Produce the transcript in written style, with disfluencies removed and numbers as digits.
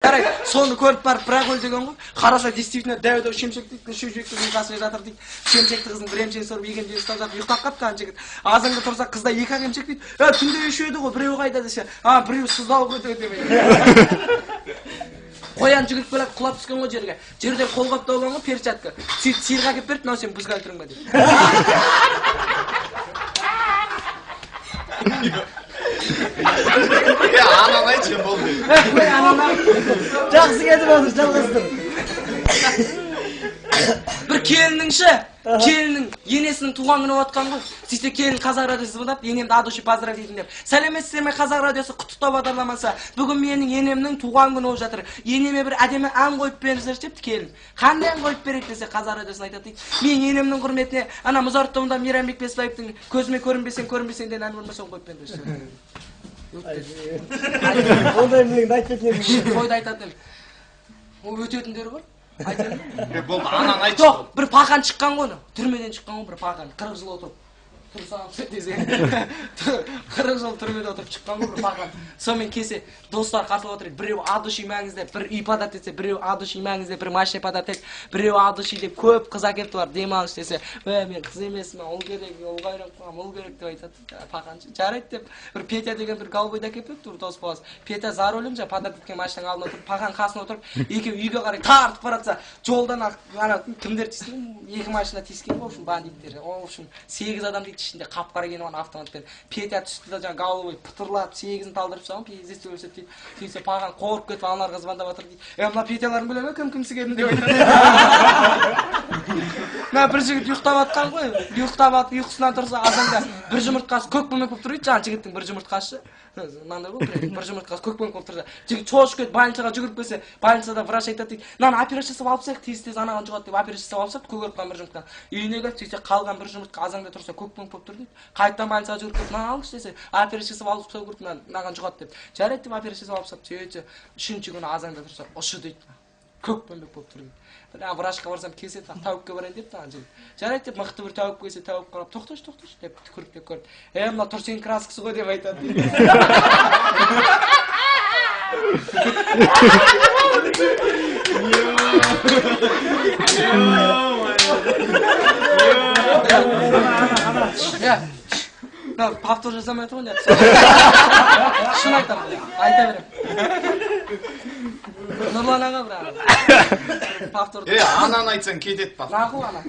жарайды. Соны көріп барып бірақ өл деген ғой. Қараса действительно дәу шемшектің шөжектің қасында жатыр дейді. Шемшекті қыздың біремшені сорып екінші ұстап жатып ұйықтап қапқан жігіт. Азанға тұрса қызда екі ақ емшек дейді. Түнде үшеуді ғой, біреу қайда десе, біреу сыздау ғой демейді. Қоян жүгіріп келіп құлап түскен ғой жерге. Жерде қолғап тауған ғой перчатка. Сөйтіп сиырға әкеп берді, мынау сен бузгал тұрың ба дейді. Ананы айтшы болды. Жақсы кетіп отыр, жалғастыр. Бір келіннің енесінің туған күні отқан ғой. Сөйтсе келін қазақ радиосы звондап, енемді от души поздравить етейін деп. Сәлеметсіздер ме, қазақ радиосы құттықтау бағдарламасы. Бүгін менің енемнің туған күні болып жатыр. Енеме бір әдемі ән қойып беріңіздерші депті келін. Қандай ән қойып берейік десе, қазақ радиосын айтады дейді. Мен енемнің құрметіне ана Мұзарт тобында Мейрамбек Бесбаевтың көзіме көрінбесең деген ән болмаса оны қойып беріңдерші. Ондай менің айтып кеткен. Қойды айтатын. Ол өтетіндері бар. Айтайын. Болды, ананы айтшы. Жоқ, бір пақан шыққан ғой, түрмеден шыққан ғой, бір пақан. 40 жыл отырып. Тұрсам десе. 40 жыл түрмеде отырып шыққан ғой, бір пақан. Сонымен кесе достар қатылып отыр. Біреу от души мәңізде, бір үй подать етсе, біреу от души мәңізде, бір машина подать етсе, біреу от души деп көп қыз әкеліпті бар, демалыс десе. Мен қыз емеспін, ол керек, ол қайран қоғам, ол керек деп айтады. Пақаншы жарайды деп. Бір Петя деген бір голубойды әкеліп тұр дос баласы. Петя за рулем жа подать еткен машинаның алдына отырып, пақан қасына отырып, екеуі үйге қарай тартып баратса, жолдан ана кімдер тиіскен? Екі машина тиіскен ғой, үшін бандиттер. Ол үшін 8 адам дейді ішінде қап-қара киініп алған автоматпен. Петя түсті да жаңа голубой пытырлап 8-ін талдырып салған, пиздец өлсет дейді. Сөйтсе паған қорқып кетіп аналарға звондап жатыр дейді. Мына Петяларын біле ме, кім-кімсі келді деп айтады. Мына бір жігіт ұйықтап жатқан ғой, ұйықтап жатып ұйқысынан тұрса азанда бір жұмыртқасы көк бөлмек болып тұр дейді, жаңа жігіттің бір жұмыртқасы. Мынандай ғой, бір жұмыртқасы көк бөлмек болып тұрса, жігіт шошып кетіп больницаға жүгіріп келсе, больницада врач айтады дейді, мынаны операция жасап алып тастайық, тез-тез анаған жұғады деп операция жасап алып тастады, көгеріп қалған бір жұмыртқа. Үйіне келіп сөйтсе қалған бір жұмыртқа азанда тұрса көк бөлмек болып тұр дейді. Қайтадан больницаға жүгіріп келіп, мынаны алыңызшы десе, операция жасап алып тастау керек, мынаған жұғады деп. Жарайды деп операция жасап алып тастап, сөйтсе үшінші күні азанда тұрса, ұшы дейді. Көк бөлмек болып тұр дейді. Врачқа барсам кеседі, тәуіпке барайын депті ана жігіт. Жарайды деп мықты бір тәуіп келсе, тәуіп қарап, тоқташы деп түкіріп көрді. Мына Тұрсен краскасы ғой деп айтады. Повтор жасамай тұр ғой, шын айтамын, айта берем. Нұрлан аға бірақ. Повтор. Ананы айтсаң кетеді бақ. Нақыл ана.